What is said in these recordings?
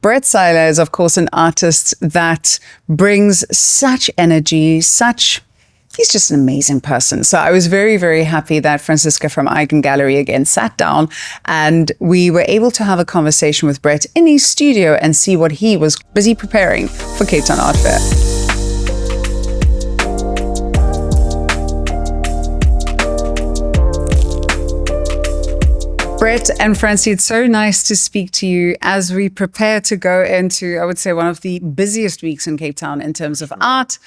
Brett Seiler is, of course, an artist that brings such energy, he's just an amazing person. So I was very, very happy that Franziska from Eigen Gallery again sat down and we were able to have a conversation with Brett in his studio and see what he was busy preparing for Cape Town Art Fair. Brett and Francie, it's so nice to speak to you as we prepare to go into, I would say, one of the busiest weeks in Cape Town in terms of art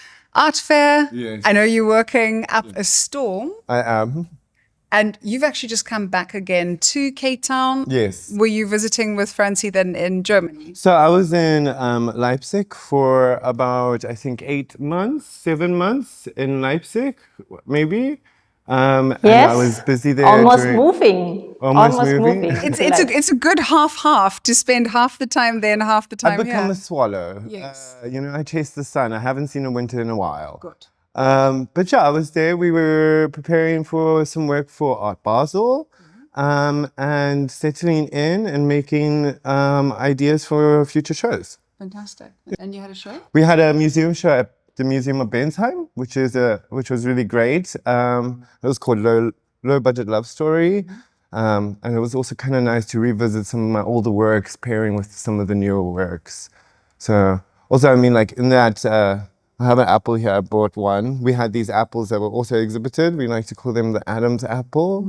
fair. Yes. I know you're working up a storm. I am. And you've actually just come back again to Cape Town. Yes. Were you visiting with Francie then in Germany? So I was in Leipzig for about, I think, 7 months in Leipzig, maybe. And I was busy there. Almost moving. It's a good half to spend half the time there and half the time I've become here. a swallow. Yes. I chase the sun. I haven't seen a winter in a while. Good. But yeah, I was there. We were preparing for some work for Art Basel, and settling in and making ideas for future shows. Fantastic. And you had a show? We had a museum show at the Museum of Bensheim, which was really great. It was called Low Budget Love Story. And it was also kind of nice to revisit some of my older works, pairing with some of the newer works. So also, I mean, like in that, I have an apple here, I bought one. We had these apples that were also exhibited. We like to call them the Adam's apple.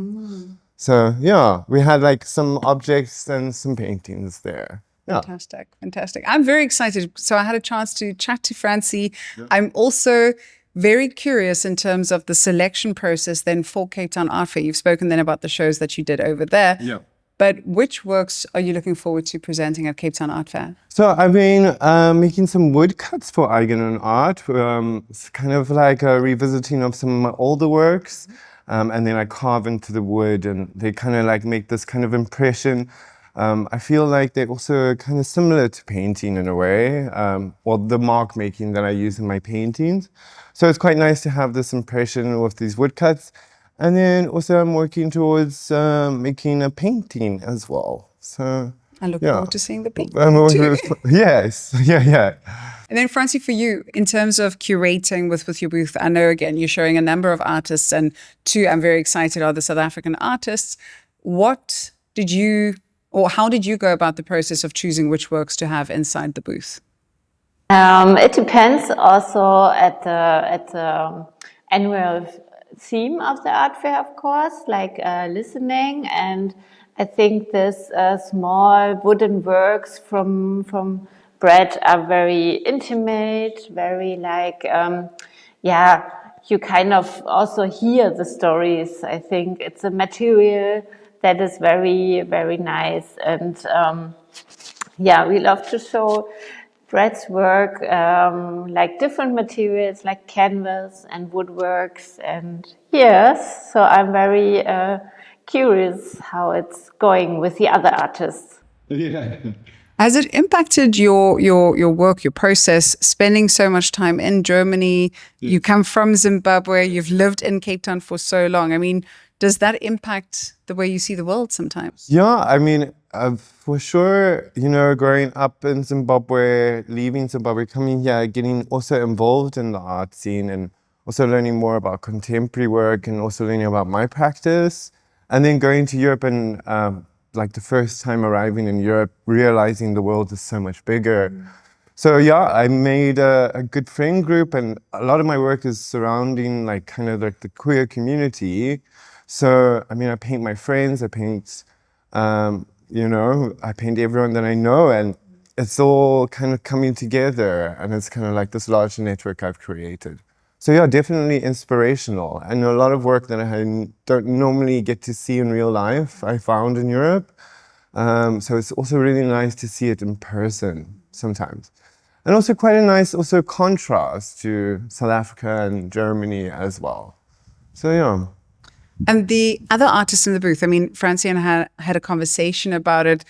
So yeah, we had like some objects and some paintings there. Yeah. Fantastic. I'm very excited. So I had a chance to chat to Francie. Yeah. I'm also very curious in terms of the selection process then for Cape Town Art Fair. You've spoken then about the shows that you did over there. Yeah. But which works are you looking forward to presenting at Cape Town Art Fair? So I've been making some woodcuts for Eigen Art. It's kind of like a revisiting of some of my older works. And then I carve into the wood and they kind of like make this kind of impression. I feel like they're also kind of similar to painting in a way, or the mark making that I use in my paintings. So it's quite nice to have this impression with these woodcuts. And then also I'm working towards making a painting as well. So I look forward to seeing the painting too. Yes, yeah. And then Francie, for you, in terms of curating with your booth, I know again, you're showing a number of artists and two, I'm very excited, are the South African artists. How did you go about the process of choosing which works to have inside the booth? It depends also at the annual theme of the art fair, of course, like listening. And I think this small wooden works from Brett are very intimate, very like, you kind of also hear the stories. I think it's a material that is very, very nice. And we love to show Brett's work, like different materials, like canvas and woodworks. And yes, so I'm very curious how it's going with the other artists. Yeah. Has it impacted your work, your process, spending so much time in Germany? You come from Zimbabwe, you've lived in Cape Town for so long. I mean, does that impact the way you see the world sometimes? Yeah, I mean, for sure, growing up in Zimbabwe, leaving Zimbabwe, coming here, getting also involved in the art scene and also learning more about contemporary work and also learning about my practice. And then going to Europe and like the first time arriving in Europe, realizing the world is so much bigger. So yeah, I made a good friend group and a lot of my work is surrounding like kind of like the queer community. So, I mean, I paint my friends, I paint, I paint everyone that I know and it's all kind of coming together and it's kind of like this large network I've created. So yeah, definitely inspirational and a lot of work that I don't normally get to see in real life, I found in Europe. So it's also really nice to see it in person sometimes. And also quite a nice contrast to South Africa and Germany as well. So yeah. And the other artists in the booth, I mean, Francie and I had a conversation about it.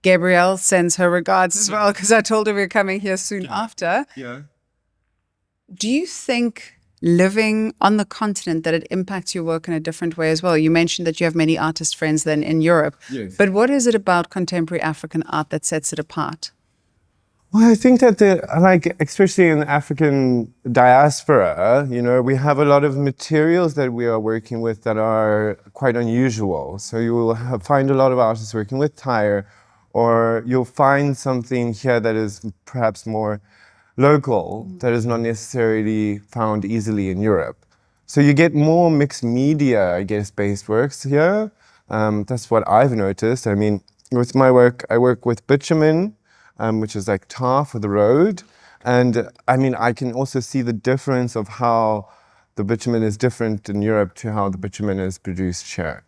Gabrielle sends her regards as well, because I told her we were coming here soon after. Yeah. Do you think living on the continent that it impacts your work in a different way as well? You mentioned that you have many artist friends then in Europe. Yes. But what is it about contemporary African art that sets it apart? Well, I think that like, especially in the African diaspora, you know, we have a lot of materials that we are working with that are quite unusual. So you will find a lot of artists working with tire, or you'll find something here that is perhaps more local, that is not necessarily found easily in Europe. So you get more mixed media, I guess, based works here. That's what I've noticed. I mean, with my work, I work with bitumen, which is like tar for the road. And I mean, I can also see the difference of how the bitumen is different in Europe to how the bitumen is produced here.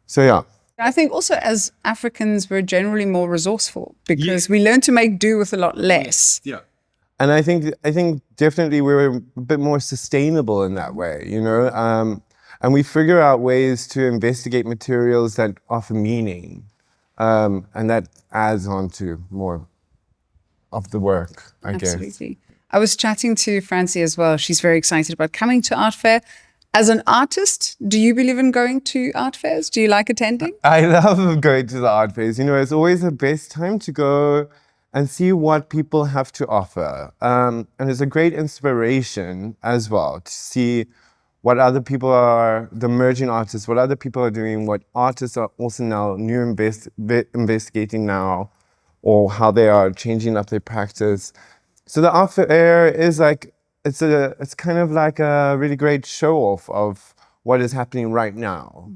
So yeah. I think also as Africans, we're generally more resourceful because we learn to make do with a lot less. Yeah. And I think definitely we're a bit more sustainable in that way, you know, and we figure out ways to investigate materials that offer meaning, and that adds on to more of the work, I guess. Absolutely. I was chatting to Francie as well. She's very excited about coming to art fair. As an artist, do you believe in going to art fairs? Do you like attending? I love going to the art fairs. You know, it's always the best time to go and see what people have to offer. And it's a great inspiration as well to see what other people are, the emerging artists, what other people are doing, what artists are also now investigating now, or how they are changing up their practice. So the art fair is like, it's kind of like a really great show off of what is happening right now.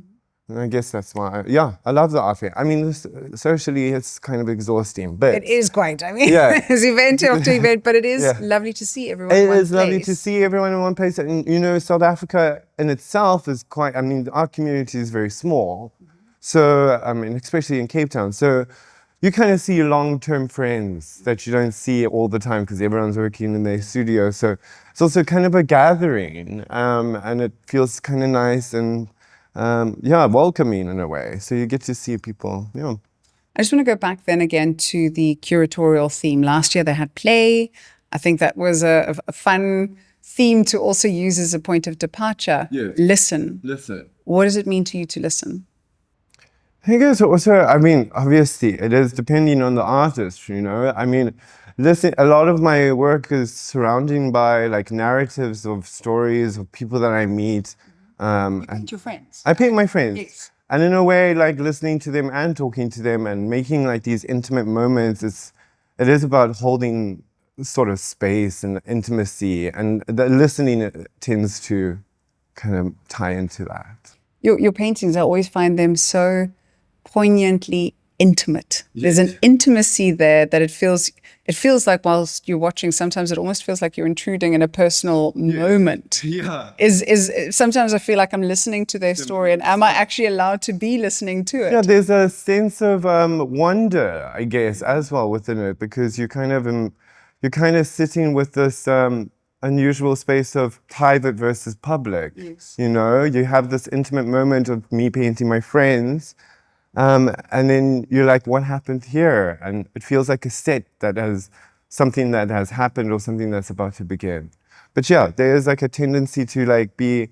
And I guess that's why, I love the art fair. I mean, socially, it's kind of exhausting, but It is quite. I mean, Yeah. it's event after event, but it is Yeah. lovely to see everyone it in one is lovely place. to see everyone in one place. And, you know, South Africa in itself is quite, I mean, our community is very small. So, I mean, especially in Cape Town. So you kind of see long-term friends that you don't see all the time because everyone's working in their studio. So it's also kind of a gathering, and it feels kind of nice and, welcoming in a way. So you get to see people, I just want to go back then again to the curatorial theme. Last year they had play. I think that was a fun theme to also use as a point of departure. Yes. Listen. Listen. What does it mean to you to listen? I think it's also, I mean, obviously it is depending on the artist, you know. I mean, listen, a lot of my work is surrounding by like narratives of stories of people that I meet. You paint your friends. I paint my friends. Yes. And in a way, like listening to them and talking to them and making like these intimate moments, it is about holding sort of space and intimacy, and the listening tends to kind of tie into that. Your paintings, I always find them so poignantly intimate. There's an Yes. intimacy there that it feels like whilst you're watching, sometimes it almost feels like you're intruding in a personal moment. Yeah. Is sometimes I feel like I'm listening to their story, and am I actually allowed to be listening to it? Yeah, there's a sense of wonder, I guess, as well within it, because you're kind of sitting with this unusual space of private versus public. Yes. You know, you have this intimate moment of me painting my friends, and then you're like, what happened here? And it feels like a set that has something that has happened or something that's about to begin. But yeah, there is like a tendency to like be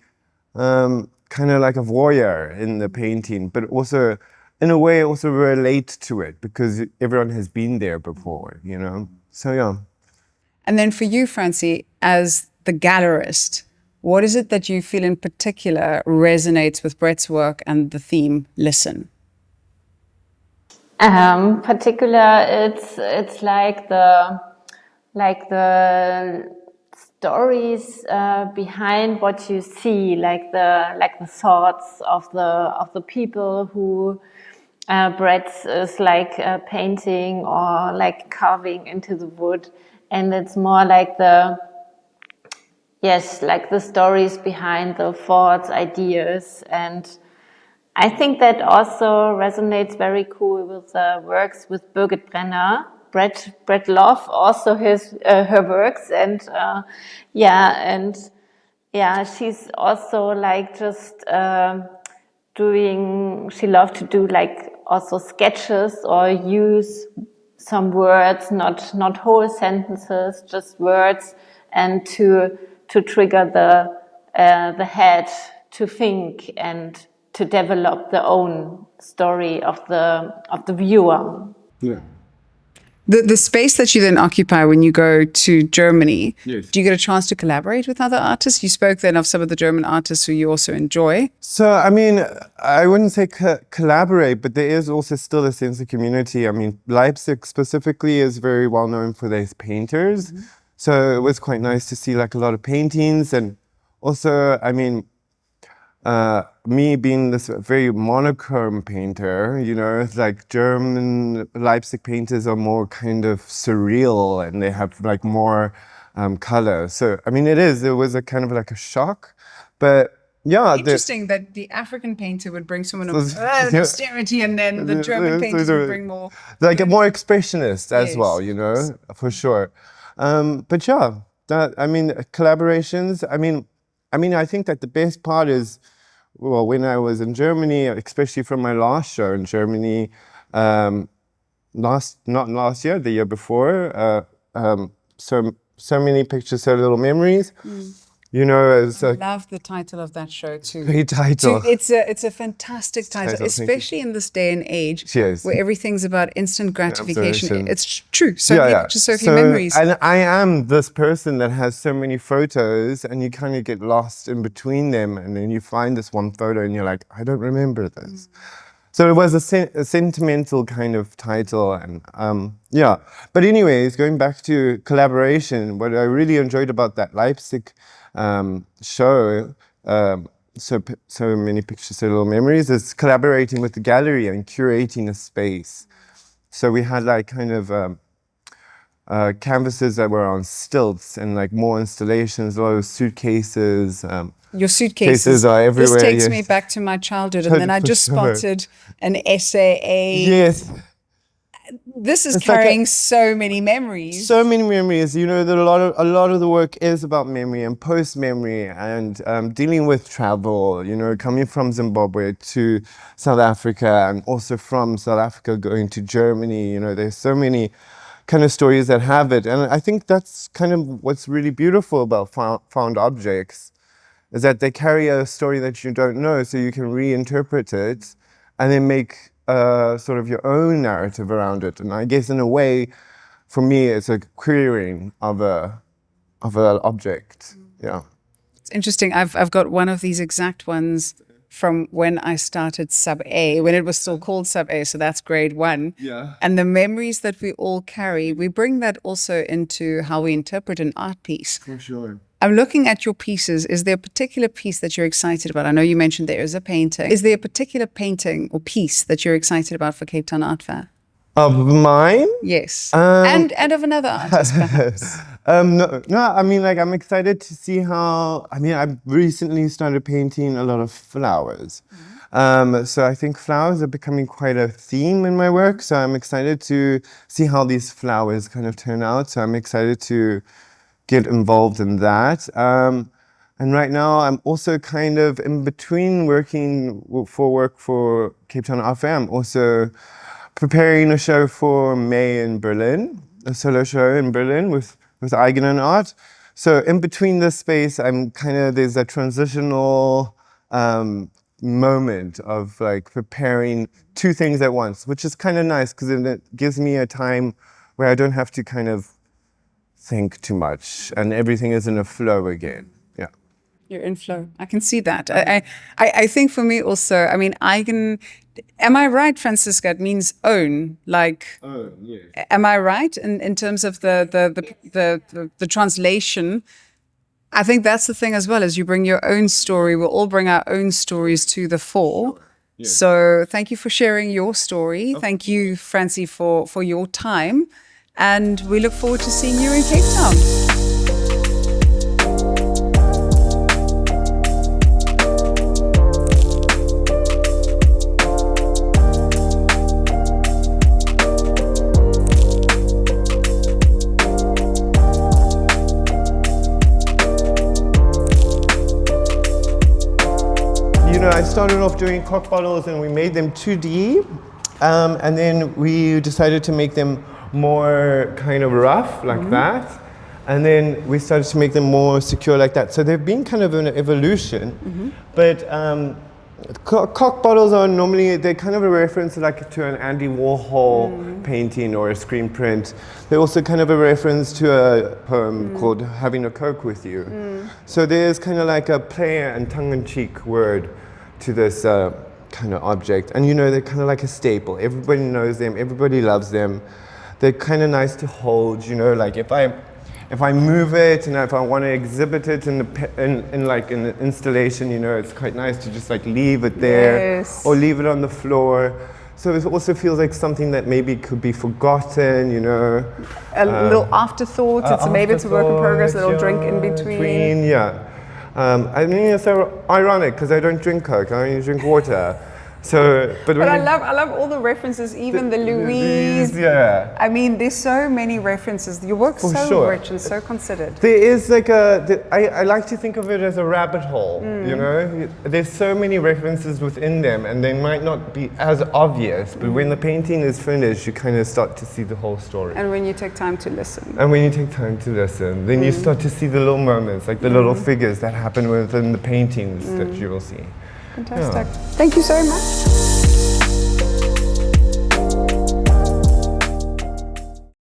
kind of like a voyeur in the painting, but also in a way also relate to it because everyone has been there before, you know? So yeah. And then for you, Francie, as the gallerist, what is it that you feel in particular resonates with Brett's work and the theme, listen? Particular, it's like the stories behind what you see, like the thoughts of the people who Brett is like painting or like carving into the wood, and it's more like the stories behind the thoughts, ideas, and I think that also resonates very cool with the works with Birgit Brenner. Brett loved also her works, and she's also like just she loved to do like also sketches or use some words, not whole sentences, just words, and to trigger the head to think and to develop the own story of the viewer. Yeah. The space that you then occupy when you go to Germany, Yes. do you get a chance to collaborate with other artists? You spoke then of some of the German artists who you also enjoy. So, I mean, I wouldn't say collaborate, but there is also still a sense of community. I mean, Leipzig specifically is very well known for their painters. So it was quite nice to see like a lot of paintings. And also, I mean, me being this very monochrome painter, you know, it's like German Leipzig painters are more kind of surreal and they have like more color. So, I mean, it was a kind of like a shock, but yeah. Interesting that the African painter would bring someone of Yeah. austerity, and then the German painters would bring more. Like a more expressionist as Yes. well, you know, for sure. But yeah, I mean, collaborations. I mean, I think that the best part is, well, when I was in Germany, especially from my last show in Germany, not last year, the year before. So many pictures, so little memories. You know, it's I a love the title of that show too. great title. It's a fantastic title, Title, thank you. especially in this day and age Yes. where everything's about instant gratification. Absolutely. It's true. So many pictures, so few memories. And I am this person that has so many photos, and you kind of get lost in between them, and then you find this one photo, and you're like, I don't remember this. So it was a sentimental kind of title, and yeah. But anyways, going back to collaboration, what I really enjoyed about that Leipzig show, so many pictures, so little memories, is collaborating with the gallery and curating a space. So we had like kind of canvases that were on stilts and like more installations, a lot of suitcases. Your suitcases Cases are everywhere. This takes yes. me back to my childhood, and then I For just sure. spotted an SAA. Yes. This is It's like carrying so many memories. So many memories. You know that a lot of the work is about memory and post memory and dealing with travel. You know, coming from Zimbabwe to South Africa, and also from South Africa going to Germany. You know, there's so many kind of stories that have it, and I think that's kind of what's really beautiful about found objects, is that they carry a story that you don't know, so you can reinterpret it and then make sort of your own narrative around it. And I guess in a way, for me, it's a querying of an object. Yeah. It's interesting. I've got one of these exact ones from when I started Sub A, when it was still called Sub A, so that's grade 1. Yeah. And the memories that we all carry, we bring that also into how we interpret an art piece. For sure. I'm looking at your pieces. Is there a particular piece that you're excited about? I know you mentioned there is a painting. Is there a particular painting or piece that you're excited about for Cape Town Art Fair? Of mine? Yes. And of another artist, perhaps. No, I mean, like, I'm excited to see how, I mean, I've recently started painting a lot of flowers. So I think flowers are becoming quite a theme in my work. So I'm excited to see how these flowers kind of turn out. So I'm excited to get involved in that. And right now I'm also kind of in between working for Cape Town Art Fair. I'm also preparing a show for May in Berlin, a solo show in Berlin with Eigenen Art. So in between this space, there's a transitional moment of like preparing two things at once, which is kind of nice because it gives me a time where I don't have to kind of think too much and everything is in a flow again. Yeah. You're in flow. I can see that. I think for me also, I mean, am I right, Franziska? It means own. Like, Yes. am I right in terms of the translation? I think that's the thing as well, as you bring your own story. We'll all bring our own stories to the fore. Yes. So thank you for sharing your story. Thank you, Francie, for your time. And we look forward to seeing you in Cape Town. You know, I started off doing cork bottles and we made them 2D. And then we decided to make them more kind of rough, like that. And then we started to make them more secure like that. So they've been kind of an evolution. But Cock bottles are normally, they're kind of a reference like to an Andy Warhol painting or a screen print. They're also kind of a reference to a poem called Having a Coke with You. So there's kind of like a play and tongue-in-cheek word to this kind of object. And you know, they're kind of like a staple. Everybody knows them, everybody loves them. They're kind of nice to hold, you know, like if I move it and if I want to exhibit it in an installation, you know, it's quite nice to just like leave it there. Yes. Or leave it on the floor. So it also feels like something that maybe could be forgotten, you know. A little afterthought. Maybe it's a work in progress. A little drink in between. Yeah. I mean, it's so ironic because I don't drink Coke. I only drink water. So, but I love all the references, even the Louise. Yeah. I mean, there's so many references. Your work's so rich and so considered. There is like I like to think of it as a rabbit hole, you know? There's so many references within them and they might not be as obvious, but when the painting is finished, you kind of start to see the whole story. And when you take time to listen. Then you start to see the little moments, like the little figures that happen within the paintings that you will see. Fantastic. Yeah. Thank you so much.